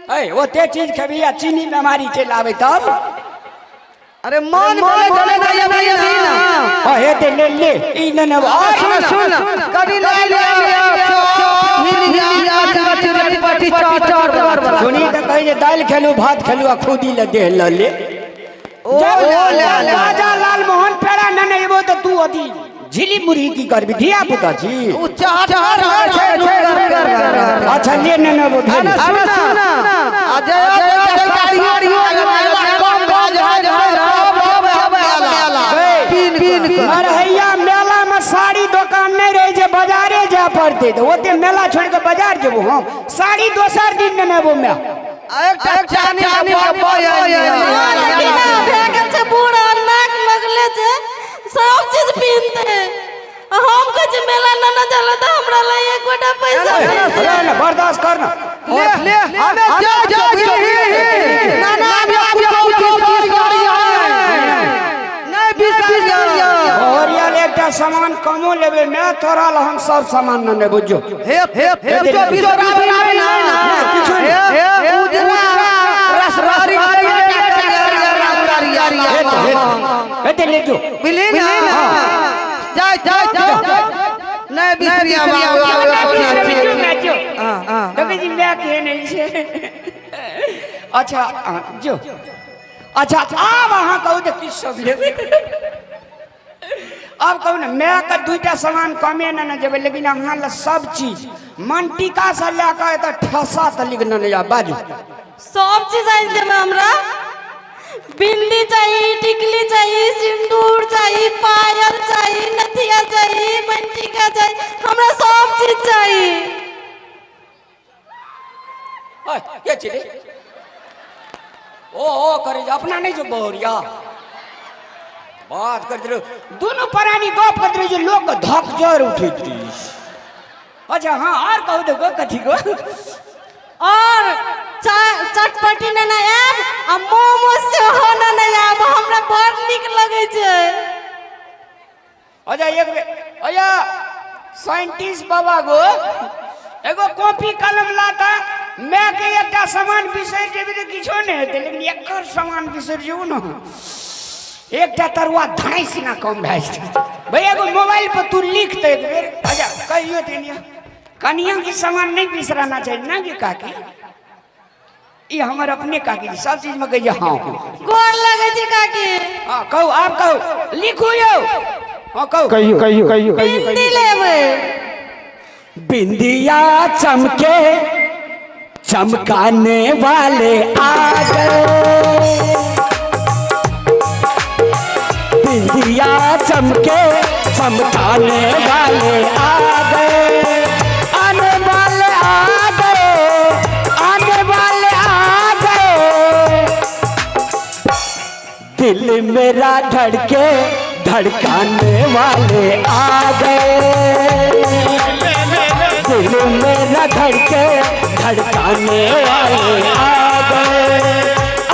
ओते चीज खेबी या चीनी बीमारी चल आवे तब अरे मन बोले चले गए ना हे ते ले ई न सुन कभी ले सुनी तो कहे जे दाल खेलू भात खेलू आ खुदी ले दे ले राजा लाल मोहन पेड़ा न नेबो तो तू अदी झिली मुरी की करबी धिया पुता छी अच्छा ले न नेबो मेला में साड़ी दुकान नहीं रहे जे बाजारे जा पड़ते तो ओते मेला छोड़ के बाजार जेबो हम साड़ी दोसर दिन न नेबो मैं सब चीज पीनते हम कहे मेला न जाला त हमरा ला एक गोटा पैसा ना बर्दाश्त करना ले हमें जा ना ना और यार एकटा सामान कमो लेबे मैं तोरा ला हम सब सामान न ने बुझो हे तो बिसरा बनावे ना किछु रसरारी हेते ले जो मिले ना जा नहीं बिसरिया देखै जी मैं के नहीं छे अच्छा जो अच्छा अब अहाँ कहू तो किस सब लेबे अब कहू ना मैं का दुईटा सामान कमे न जेबे लेकिन अहाँ ला सब चीज मंटिका से लेकर त ठसा त लिख न जा बाजू सब चीज आइ दे हमरा बिंदी चाहिए टिकली चाहिए सिंदूर चाहिए पायल चाहिए नथिया चाहिए मंटिका चाहिए हमरा सब चीज चाहिए के चले ओ करे अपना नहीं जो बोरिया बात कर दे दोनों प्राणी गप कर दे जो लोग धक जोर उठित अच्छा हाँ और कहू देखो कथी को और चटपटी न आब आ मोमो से हो न आब हमरा बड़ निक लगे छै अच्छा एक अया साइंटिस्ट बाबा गो एगो कॉपी कलम लाता मैं के एकटा सामान बिसर जेबे त किछो नहीं हेते लेकिन एकर सामान बिसर जेबो न एकटा तरुआ धैस ना कम भै भाई एगो मोबाइल पर तू लिख दे एक बेर अच्छा कहियो तेनिया कनिया के सामान नहीं बिसराना चाहिए ना के काकी ये हमर अपने काकी सब चीज में कहिए हां गोर लगे छै काकी हां कहू आप कहू लिखू यो हां कहू कहियो बिंदी लेबै बिंदिया चमके चमकाने वाले आ गए बिंदिया चमके चमकाने वाले आ गए आने वाले आ गए आने वाले आ गए दिल मेरा धड़के धड़काने वाले आ गए दिल मेरा धड़के धड़काने वाले आ गए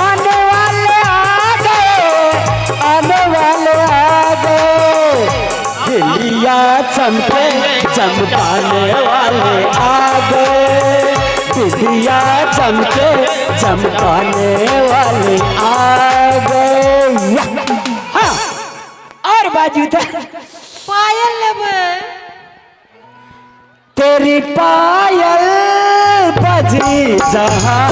आने वाले आ गए आने वाले आ गए दिलिया चमके चमकाने वाले आ गए दिलिया चमके चमकाने वाले आ गए हाँ और बाजू था पायल लेबै तेरी पायल बजी जहां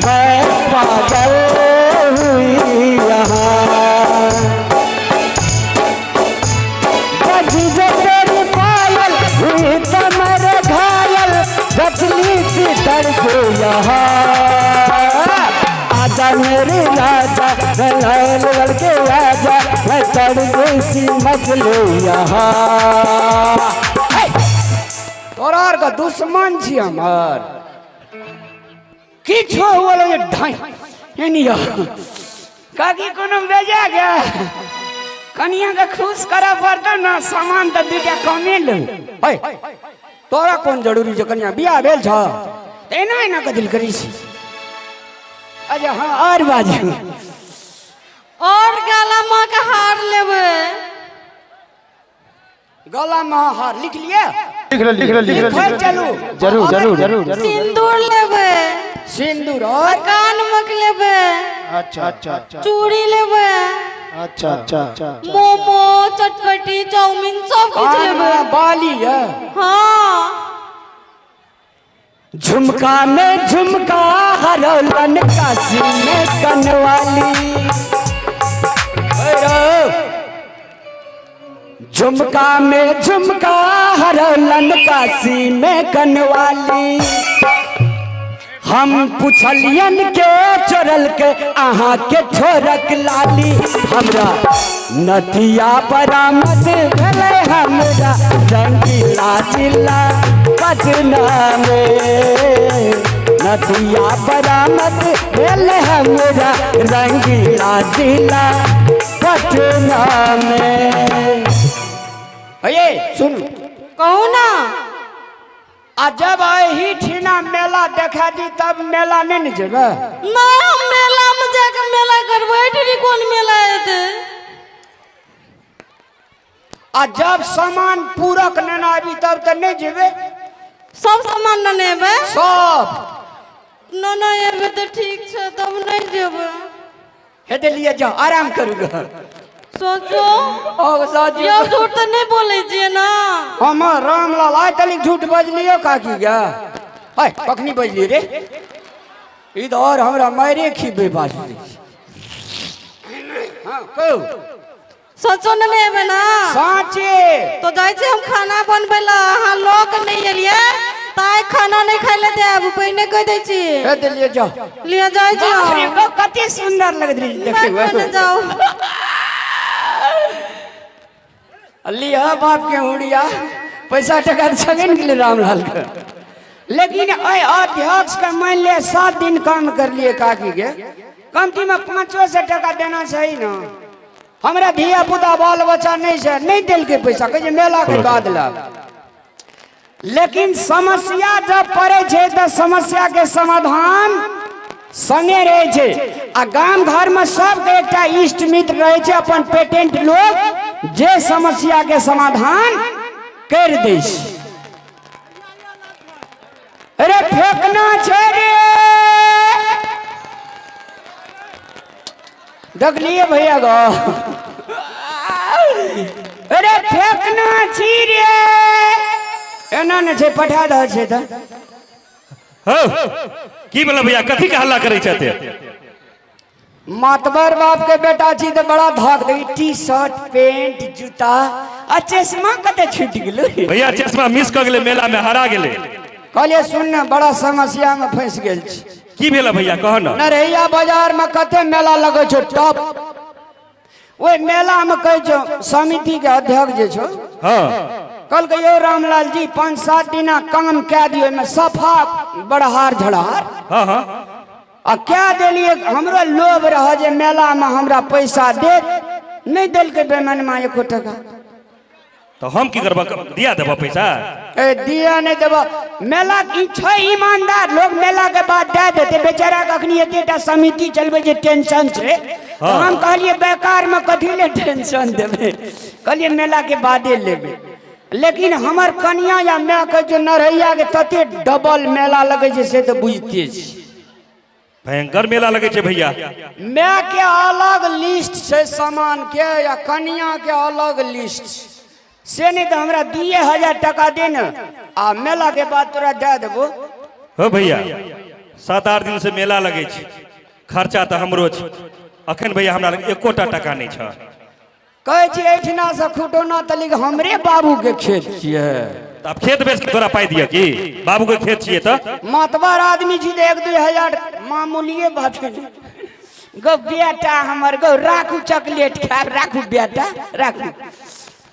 मैं पागल हुई यहाँ बजी जो तेरी पायल हुई तो मेरे घायल बचली थी तड़को यहाँ आजा मेरी राजा मैं लाल लड़के आजा मैं तड़को सी मचलो यहाँ तोरार का दुश्मन छी हमार किछो होलो ये ढाई एनिया काकी कोनो बेजा गया कनिया के खुश करा पड़ता ना सामान त दुटा कमे ले ओए तोरा कौन जरूरी छ कनिया बियाह भेल छ एना एना के दिल करी छी अच्छा हां और बाजू और गला में के हार लेबै गला में हार लिख लिए लिख चलू जरूर सिंदूर लेबे, सिंदूर और कान में लेबे, अच्छा चूड़ी लेबे, अच्छा मोमो, चटपटी, चाउमीन सब कुछ लेबे। बाली है। हाँ झुमका में झुमका हरौलन काशी में कनवाली। झुमका में झुमका हरौलन काशी में कनवाली। हम पुछलियन के चोरल के अहाँ के छोरक लाली। हमरा नथिया बरामद भेलै हमरा रंगीला जिला पटना में। नथिया बरामद भेलै हमरा रंगीला जिला पटना में। ये सुन कहू ना, आ जब ही ठीना मेला देखा दी तब मेला नहीं न जेबे। नहीं हम मेला में जाकर मेला करबे, इधर कौन मेला है? आ जब सामान पूरक न आबी तब तो नहीं जेबे। सब सामान न नेबे, सब न एबे तो ठीक छै, तब नहीं जेबे। हेदे लिए जाओ आराम करू। सोचो ओ साजी यो झूठ तो नहीं बोले छिए ना। हम रामलाल आय तली झूठ बजलियो काकी गा। हाय कखनी बजली रे? इधर हमरा मारे खीबे बाजली। हां कहू सोचो न एबे ना। साचे तो जाय छै हम खाना बनबै ला, अहाँ लोग नहीं एलिए ताय खाना नहीं खाइ ले देब, पहिने कह दै छी। हेदे लिए जाओ। लिया जाय छै। अरे को कते सुंदर लगत रही देखे नहीं जाओ। लिया बाप के हुड़िया पैसा टका छगन के लिए रामलाल के। लेकिन अय अध्यक्ष का मान ले 7 दिन काम कर लिए काकी के, कमती में 500 टका देना चाहिए ना। हमरा धिया पुता बाल बच्चा नहीं से नहीं दिल के पैसा कहे मेला के बाद ला। लेकिन समस्या जब पड़े छे तो समस्या के समाधान संगे रहे छे। आ गांव घर में सबके एकटा इष्ट मित्र रहे छे, अपन पेटेंट लोग जे समस्या के समाधान कर दे। अरे फेंकना छे रे, देख लिए भैया गो। अरे फेंकना छी रे, एना न छे पठा द छे त। की बोला भैया, कथी के हल्ला करे छते? मातबर बाप के बेटा छी तो बड़ा धाक दे। टी शर्ट पेंट जूता आ चश्मा कते छूट गेलो भैया। चश्मा मिस क गेले, मेला में हरा गेले। कहलिए सुन न, बड़ा समस्या में फंस गेल छी। की भेला भैया कह न? नरैया बाजार में कते मेला लगे छो टॉप। ओए मेला में कह छो समिति के अध्यक्ष जे छो, हां कल के यो रामलाल जी 5-7 दिना काम कह दियो में सफा बड़हार झड़ार। हां हां आ क्या दिलिए? हमरो लोभ रह जे मेला में हमरा पैसा दे, नहीं दिल के बेमन में 1 टका। तो हम की करबा? दिया देबा पैसा? ए दिया नहीं देबा। मेला की छै ईमानदार लोग मेला के बाद दे देते। बेचारा कखनी एतेटा समिति चलबे जे टेंशन छे। तो हम कहलिए बेकार में कथी ले टेंशन देबे, कहलिए मेला के बादे लेबे। लेकिन हमर कन्या या मैं कह जो नरैया के तते डबल मेला लगे छे से तो बुझते छी। भयंकर मेला लगे छे भैया। मैं के अलग लिस्ट छे सामान के, या कन्या के अलग लिस्ट से। नहीं तो हमरा 2000 टका दे न, आ मेला के बाद तोरा दे देबो। हो भैया 7-8 दिन से मेला लगे छे, खर्चा तो हमरो छे। अखन भैया हमरा लग 1 टका नहीं छे। कहे छी एठना से खुटौना तलिक हमरे बाबू के खेत छिए। अब खेत बेच के तोरा पाई दिया की? बाबू के खेत छिए तो मातबर आदमी छी तो 1-2 हजार मामूलिए बात है। गो बेटा हमर गो राखू चॉकलेट खाब, राखू बेटा राखू।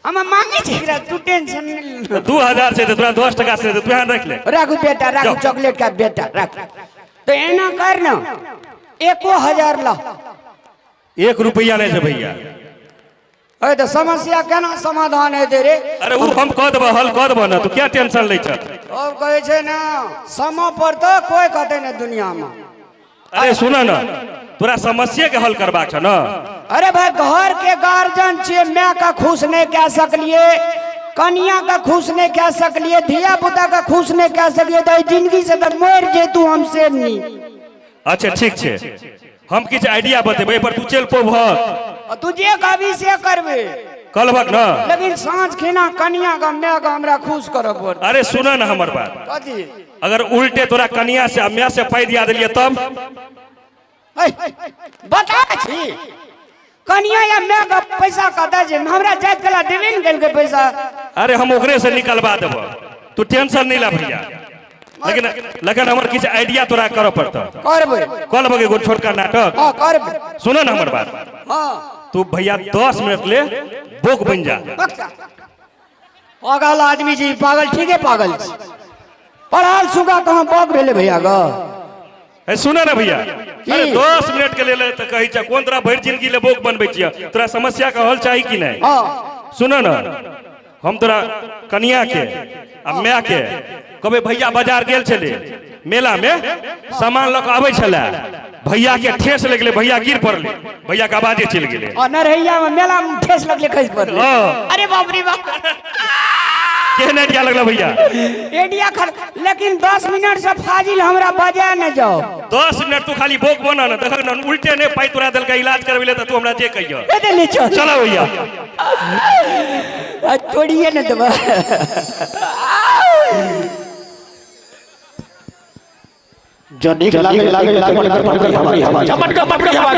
हम मांगे छी, तू टेंशन नहीं। 2000 से तो तोरा 10 टका से तू यहाँ रख ले। राखू बेटा राखू चॉकलेट का बेटा राखू। तो एना कर न 1000 ला। 1 रुपया नहीं छे भैया। अरे तो समस्या केना समाधान है तेरे? अरे वो हम कह देबो, हल कर देबो ना, तू क्या टेंशन ले छ? और कहे छे ना समय पर तो कोई कहते ना दुनिया में। अरे सुना ना, तोरा समस्या के हल करबा छ ना। अरे भाई घर के गार्जियन छे, मैं का खुश नहीं कह सकलिए। कन्या का खुश नहीं कह सकलिए, धिया पुता का खुश नहीं कह सकलिए, तो जिंदगी से तो मर जेतू हमसे नहीं। अच्छा ठीक छे, हम किछ आइडिया बतेबै पर तू चल पो भक तू जे कहबी से करबे, कल भक ना। लेकिन सांझ खिना कन्या का मैं का हमरा खुश करब पड़त। अरे सुना ना हमर बात, कथी अगर उल्टे तोरा कन्या से म्या से पाई दिया दिलिए तब बता छी कन्या या मैं का पैसा का दे जे हमरा जात कला देबे न गेल के पैसा। अरे हम ओकरे से निकलवा देबो, तू टेंशन नहीं ला भैया। लेकिन हमर किछ आइडिया तोरा करऽ पड़त। करबे कल भगे एगो छोटका नाटक हां करबे। सुन ना हमर बात, हां तू भैया 10 मिनट ले बोक बन जा। पागल आदमी जी, पागल ठीक है, पागल छी। पढ़ाल सुगा कहां बोक भेले भैया ग। ए सुना ना भैया, अरे 10 मिनट के लेल त कहि छ कोन तोरा भरि जिंदगी ले बोक बनबै छिय, तोरा समस्या का हल चाही कि नहीं। हां सुन ना, हम तोरा कन्या के आ माय के कबे भैया बाजार गेल छले, मेला में सामान लक आबै छले, भैया के ठेस लग गेले, भैया गिर पड़ले, भैया के आवाजे चल गेले। और नरैया में मेला में ठेस लगले खस पड़ले। अरे बाप रे बाप, केहन आइडिया लगला भैया। एडिया खर, लेकिन 10 मिनट से फाजिल हमरा बजा न जाओ। 10 मिनट तू खाली बोक बना ना, देख ना उल्टे ने पाई तोरा दल का इलाज करबेले त तू हमरा जे कहियो। ए दे ले चल चलो भैया, छोड़िए न दबा। जो निक लागे लागे लागे झपट का हवा